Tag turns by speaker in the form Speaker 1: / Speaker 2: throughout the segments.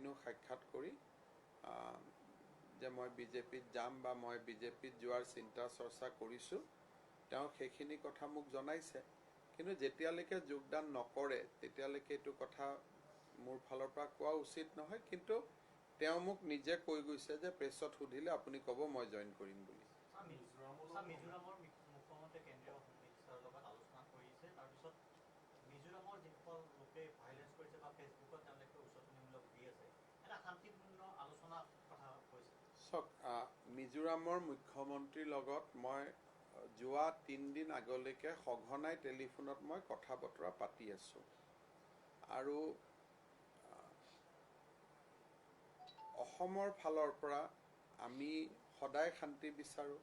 Speaker 1: এদিনো সাক্ষাৎ কৰি যে মই বিজেপিত যাম বা মই বিজেপিত যোৱাৰ চিন্তা চৰ্চা কৰিছোঁ তেওঁ সেইখিনি কথা মোক জনাইছে কিন্তু যেতিয়ালৈকে যোগদান নকৰে তেতিয়ালৈকে এইটো কথা মোৰ ফালৰ পৰা কোৱা উচিত নহয় কিন্তু তেওঁ মোক নিজে কৈ গৈছে যে প্ৰেছত সুধিলে আপুনি ক'ব মই জইন কৰিম বুলি
Speaker 2: মিজোৰামৰ মুখ্যমন্ত্ৰী কেন্দ্ৰীয় মিনিষ্টাৰৰ লগত আলোচনা কৰিছে তাৰপিছত মিজোৰামৰ যিসকল লোকে ভাইলেন্স কৰিছে বা ফেচবুকত তেওঁলোকে উচতনিমূলক দি আছে এটা শান্তিপূৰ্ণ আলোচনা কথা কৈছে
Speaker 1: চাওক মিজোৰামৰ মুখ্যমন্ত্ৰীৰ লগত মই যোৱা 3 দিন আগলৈকে সঘনাই টেলিফোনত মই কথা বতৰা পাতি আছোঁ আৰু অসমৰ ফালৰ পৰা আমি সদায় শান্তি বিচাৰোঁ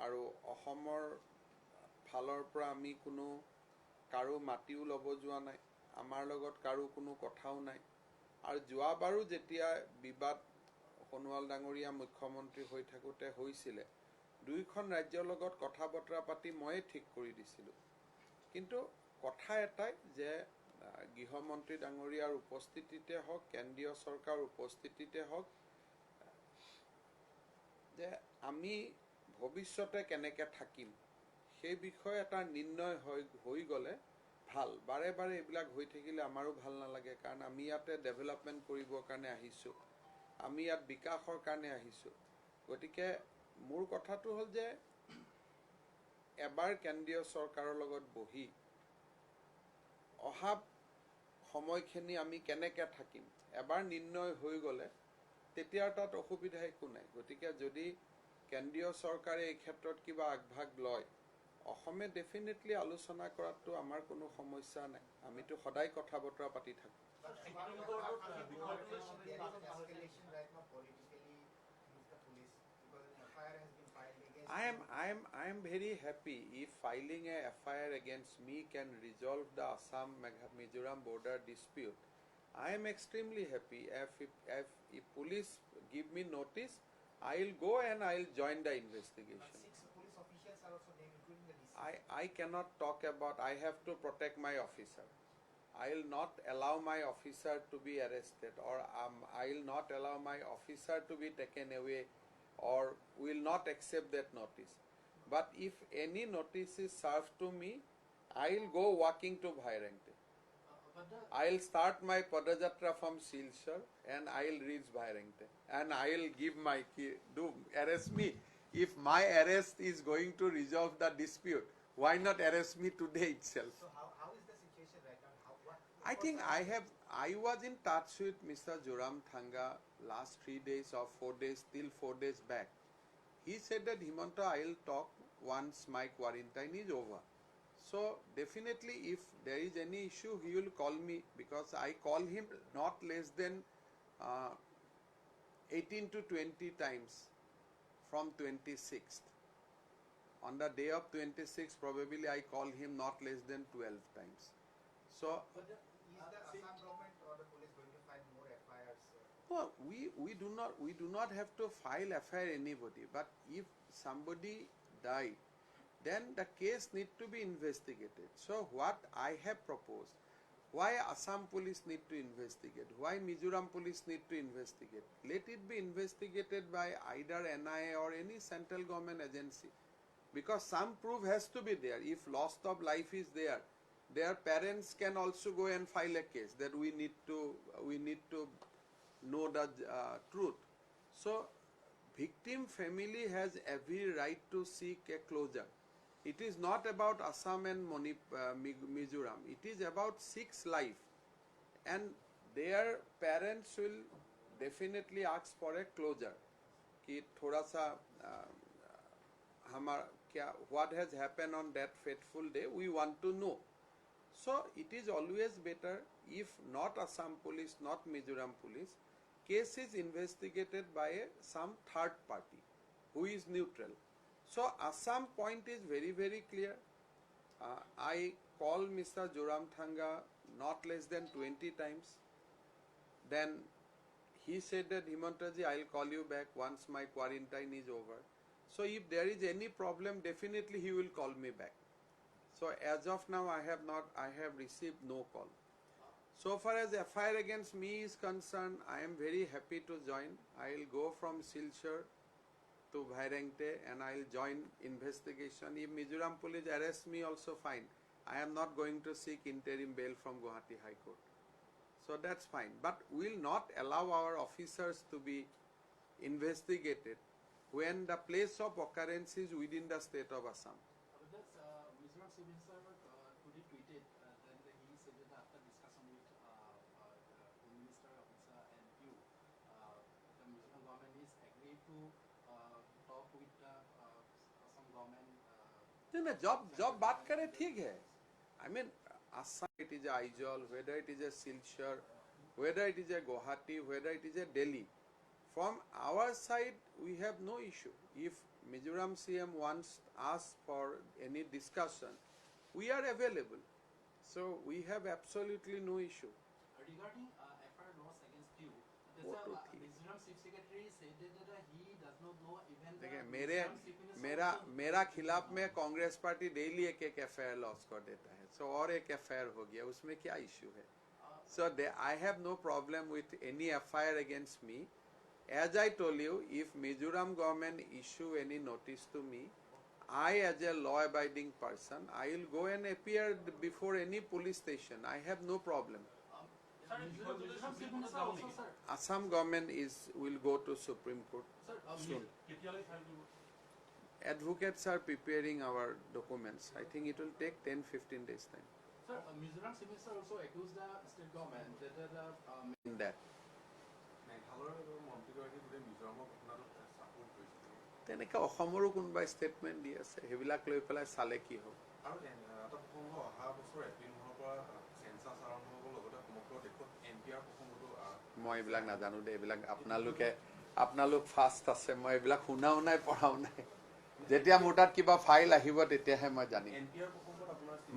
Speaker 1: আৰু অসমৰ ফালৰ পৰা আমি কোনো কাৰো মাটিও ল'ব যোৱা নাই আমাৰ লগত কাৰো কোনো কথাও নাই আৰু যোৱাবাৰো যেতিয়া বিবাদ সোণোৱাল ডাঙৰীয়া মুখ্যমন্ত্ৰী হৈ থাকোঁতে হৈছিলে দুইখন ৰাজ্যৰ লগত কথা বতৰা পাতি ময়ে ঠিক কৰি দিছিলোঁ কিন্তু কথা এটাই যে গৃহমন্ত্ৰী ডাঙৰীয়াৰ উপস্থিতিতে হওক কেন্দ্ৰীয় চৰকাৰৰ উপস্থিতিতে হওক যে আমি ভৱিষ্যতে কেনেকৈ থাকিম সেই বিষয়ে এটা নিৰ্ণয় হৈ গ'লে ভাল বাৰে বাৰে এইবিলাক হৈ থাকিলে আমাৰো ভাল নালাগে কাৰণ আমি ইয়াতে ডেভেলপমেণ্ট কৰিবৰ কাৰণে আহিছোঁ আমি ইয়াত বিকাশৰ কাৰণে আহিছোঁ গতিকে মোৰ কথাটো হ'ল যে এবাৰ কেন্দ্ৰীয় চৰকাৰৰ লগত বহি অহা সময়খিনি আমি কেনেকৈ থাকিম এবাৰ নিৰ্ণয় হৈ গ'লে তেতিয়া তাত অসুবিধা একো নাই গতিকে যদি কেন্দ্ৰীয় চৰকাৰে এই ক্ষেত্ৰত কিবা আগভাগ লয় অসমে ডেফিনেটলি আলোচনা কৰাটো আমাৰ কোনো সমস্যা নাই আমিতো সদায় কথা বতৰা পাতি থাকোঁ I am very happy if filing a FIR against me can resolve the Assam Mizoram border dispute. I am extremely happy if police give me notice, I'll go and I'll join the investigation.
Speaker 3: But 6 police officials are also there, including the DC.
Speaker 1: I cannot talk about. I have to protect my officer. I'll not allow my officer to be arrested, or I'll not allow my officer to be taken away, or will not accept that notice. But if any notice is served to me, I'll go walking to Bhairangte. I'll start my Padajatra from Silchar and I'll reach Bhairangte. And I'll give my key. Do arrest me. If my arrest is going to resolve the dispute, why not arrest me today itself?
Speaker 3: So how is the situation right now?
Speaker 1: I think I was in touch with Mr. Joram Thanga last 3 days or 4 days, till 4 days back. He said that Himanta, I'll talk once my quarantine is over. So definitely if there is any issue, he will call me because I call him not less than 18 to 20 times from 26th. On the day of 26th, probably I call him not less than 12 times. So
Speaker 3: Is the Assam government or the police going to file more FIRs?
Speaker 1: no, we do not have to file FIR anybody. But if somebody died, then the case need to be investigated. So what I have proposed, why Assam police need to investigate, why Mizoram police need to investigate, let it be investigated by either NIA or any central government agency, because some proof has to be there. If loss of life is there, their parents can also go and file a case that we need to know the truth. So victim family has every right to seek a closure. It is not about Assam and Mizoram. It is about 6 life, and their parents will definitely ask for a closure. कि थोड़ा सा what has happened on that fateful day, we want to know. So it is always better if not Assam police, not Mizoram police, case is investigated by some third party who is neutral. So Assam point is very, very clear. I call Mr. Joram Thanga not less than 20 times. Then he said that Himantaji, I'll call you back once my quarantine is over. So if there is any problem, definitely he will call me back. So as of now, I have received no call. So far as FIR against me is concerned, I am very happy to join. I will go from Silchar to Bhairengte and I will join investigation. If Mizoram police arrest me, also fine. I am not going to seek interim bail from Guwahati High Court. So that's fine. But we will not allow our officers to be investigated when the place of occurrence is within the state of Assam.
Speaker 4: But that's Mizoram Chief Minister today tweeted that he said that after discussion with Home Minister Officer and you, the Mizoram government is agreed to talk with some government.
Speaker 1: No, job बात करे ठीक है. I mean, Assam, it is a Aizawl, whether it is a Silchar, whether it is a Guwahati, whether it is a Delhi. From our side, we have no issue. If Mizoram CM wants us for any discussion, we are available. So we have absolutely no issue.
Speaker 4: Regarding FIR laws against you,
Speaker 1: What to think?
Speaker 4: Mizoram Chief Secretary said that he does not know even
Speaker 1: देखिए
Speaker 4: the
Speaker 1: मेरे
Speaker 4: Mizoram Chief Minister
Speaker 1: मेरा खिलाफ में Congress party daily एक FIR loss कर देता है. सो और एक FIR हो गया, उसमें क्या इश्यू है? So I have no problem with any FIR against me. As I told you, if Mizoram government issue any notice to me, I as a law-abiding person, I will go and appear before any police station. I have no problem.
Speaker 4: Mizoram Chief Minister also, sir.
Speaker 1: Assam government will go to Supreme Court
Speaker 4: Sir,
Speaker 1: soon. Advocates are preparing our documents. I think it will take 10-15 days time.
Speaker 4: Sir, Mizoram Chief Minister also accused the state government that
Speaker 1: In that. তেনেকে অসমৰো কোনোবা statement দি আছে সেইবিলাক লৈ পেলাই চালে কি হ'ব মই এইবিলাক নাজানো দে এইবিলাক আপোনালোক ফাষ্ট আছে মই এইবিলাক শুনাও নাই পঢ়াও নাই যেতিয়া মোৰ তাত কিবা ফাইল আহিব তেতিয়াহে মই জানিম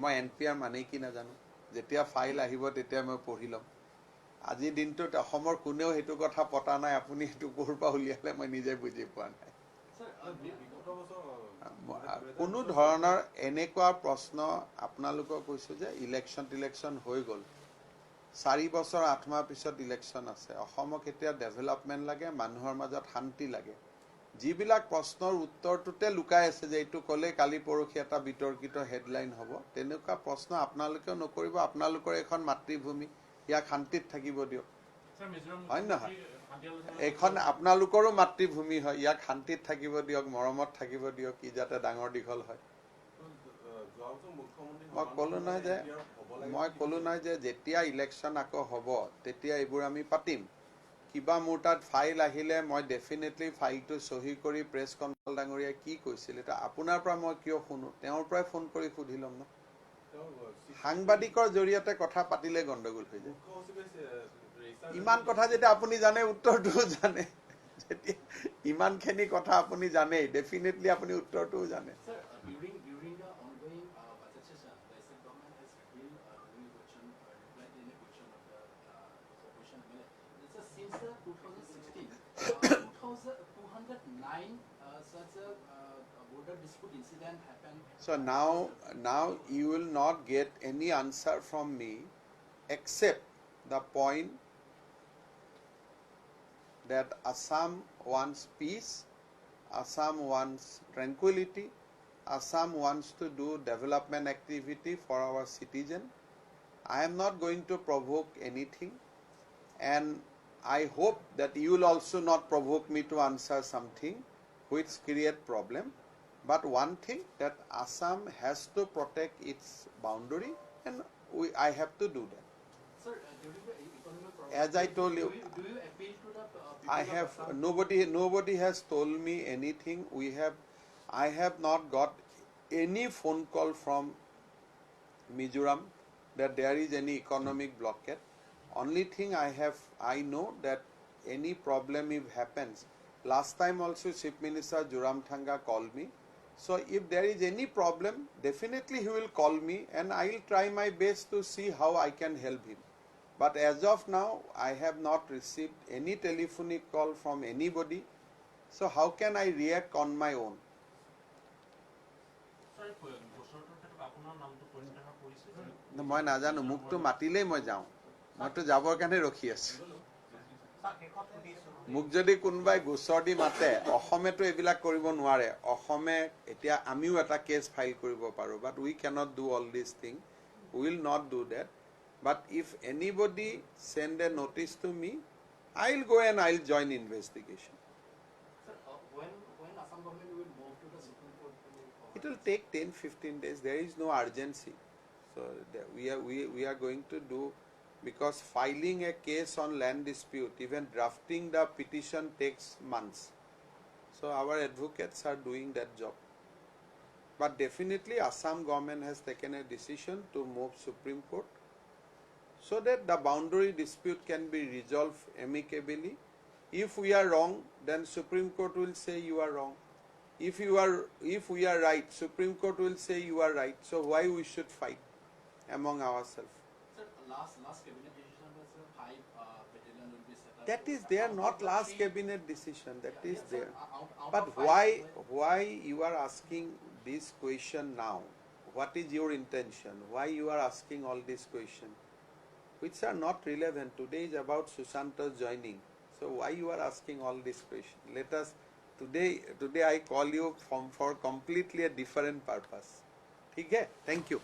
Speaker 1: মই NPR মানে কি নাজানো যেতিয়া ফাইল আহিব তেতিয়া মই পঢ়ি ল'ম আজিৰ দিনটোত অসমৰ কোনেও হেতু কথা পতা নাই আপুনি হেতু ক'ৰ পৰা উলিয়ালে মই নিজে বুজি পোৱা নাই কোনো ধৰণৰ এনেকুৱা প্ৰশ্ন আপোনালোকক কৈছো যে ইলেকশ্যন হৈ গ'ল 4 বছৰ 8 মাহ পিছত ইলেকশ্যন আছে অসমক এতিয়া ডেভেলপমেন্ট লাগে মানুহৰ মাজত শান্তি লাগে যিবিলাক প্ৰশ্নৰ উত্তৰটোতে লুকাই আছে যে এইটো ক'লে কালি পৰখি এটা বিতৰ্কিত হেডলাইন হ'ব তেনেকুৱা প্ৰশ্ন আপোনালোকেও নকৰিব আপোনালোকৰ এখন মাতৃভূমি ইয়াক শান্তিত থাকিব দিয়ক হয় নহয় এখন আপোনালোকৰো মাতৃভূমি হয় ইয়াক শান্তিত থাকিব দিয়ক মৰমত থাকিব দিয়ক কি যাতে ডাঙৰ দীঘল হয় মই ক'লো নহয় যে যেতিয়া ইলেকশ্যন আকৌ হ'ব তেতিয়া এইবোৰ আমি পাতিম কিবা মোৰ তাত ফাইল আহিলে মই ডেফিনেটলি ফাইলটো সহি কৰি প্ৰেছ কনফাৰেন্স ডাঙৰীয়া কি কৈছিল এটা আপোনাৰ পৰা মই কিয় শুনো তেওঁৰ পৰাই ফোন কৰি সুধি ল'ম ন সাংবাদিকৰ জৰিয়তে কথা পাতিলে গণ্ডগোল হৈ যায় ইমান কথা যেতিয়া আপুনি জানে উত্তৰটোও জানে যেতিয়া ইমানখিনি কথা আপুনি জানে ডেফিনেটলি আপুনি উত্তৰটোও জানে
Speaker 4: Sir, during the ongoing budget session, the state government has revealed during the question, replied in a question of the opposition MLA. Since 2016, 209 such a border dispute incident happened.
Speaker 1: So now you will not get any answer from me except the point that Assam wants peace, Assam wants tranquility, Assam wants to do development activity for our citizen. I am not going to provoke anything and I hope that you will also not provoke me to answer something which create problem. But one thing that Assam has to protect its boundary and I have to do that.
Speaker 4: Sir, during the economic problem,
Speaker 1: As I told you,
Speaker 4: do you appeal to the people
Speaker 1: I
Speaker 4: of
Speaker 1: have
Speaker 4: Assam?
Speaker 1: nobody has told me anything. I have not got any phone call from Mizoram that there is any economic blockade. Only thing I know that any problem if happens. Last time also Chief Minister Joramthanga called me. So if there is any problem, definitely he will call me and I will try my best to see how I can help him. But as of now, I have not received any telephonic call from anybody. So how can I react on my own? মই নাজানো মুকটো মাতিলেই মই যাওঁ মইতো যাবৰ কাৰণে ৰখি আছো
Speaker 2: sir শেষত সুধিছোঁ
Speaker 1: মোক যদি কোনোবাই গোচৰ দি মাতে অসমেতো এইবিলাক কৰিব নোৱাৰে অসমে এতিয়া আমিও এটা কেছ ফাইল কৰিব পাৰো but we cannot do all this thing will not do that but if anybody send a notice to me I will go and I will join investigation
Speaker 4: Sir, when Assam government will move to the Supreme Court to
Speaker 1: It will take 10-15 days. There is no urgency. So we are going to do, because filing a case on land dispute, even drafting the petition takes months. So our advocates are doing that job. But definitely Assam government has taken a decision to move Supreme Court so that the boundary dispute can be resolved amicably. If we are wrong, then Supreme Court will say you are wrong. If we are right, Supreme Court will say you are right. So why we should fight among ourselves?
Speaker 4: Sir, last cabinet decision was 5 battalion will be set up.
Speaker 1: That is there, not last cabinet decision. That is
Speaker 4: Yes, sir.
Speaker 1: there.
Speaker 4: Out
Speaker 1: But
Speaker 4: of 5,
Speaker 1: why you are asking this question now? What is your intention? Why you are asking all these questions, which are not relevant? Today is about Sushanta's joining. So why you are asking all these questions? Let us today I call you for completely a different purpose. ठीक है? Thank you.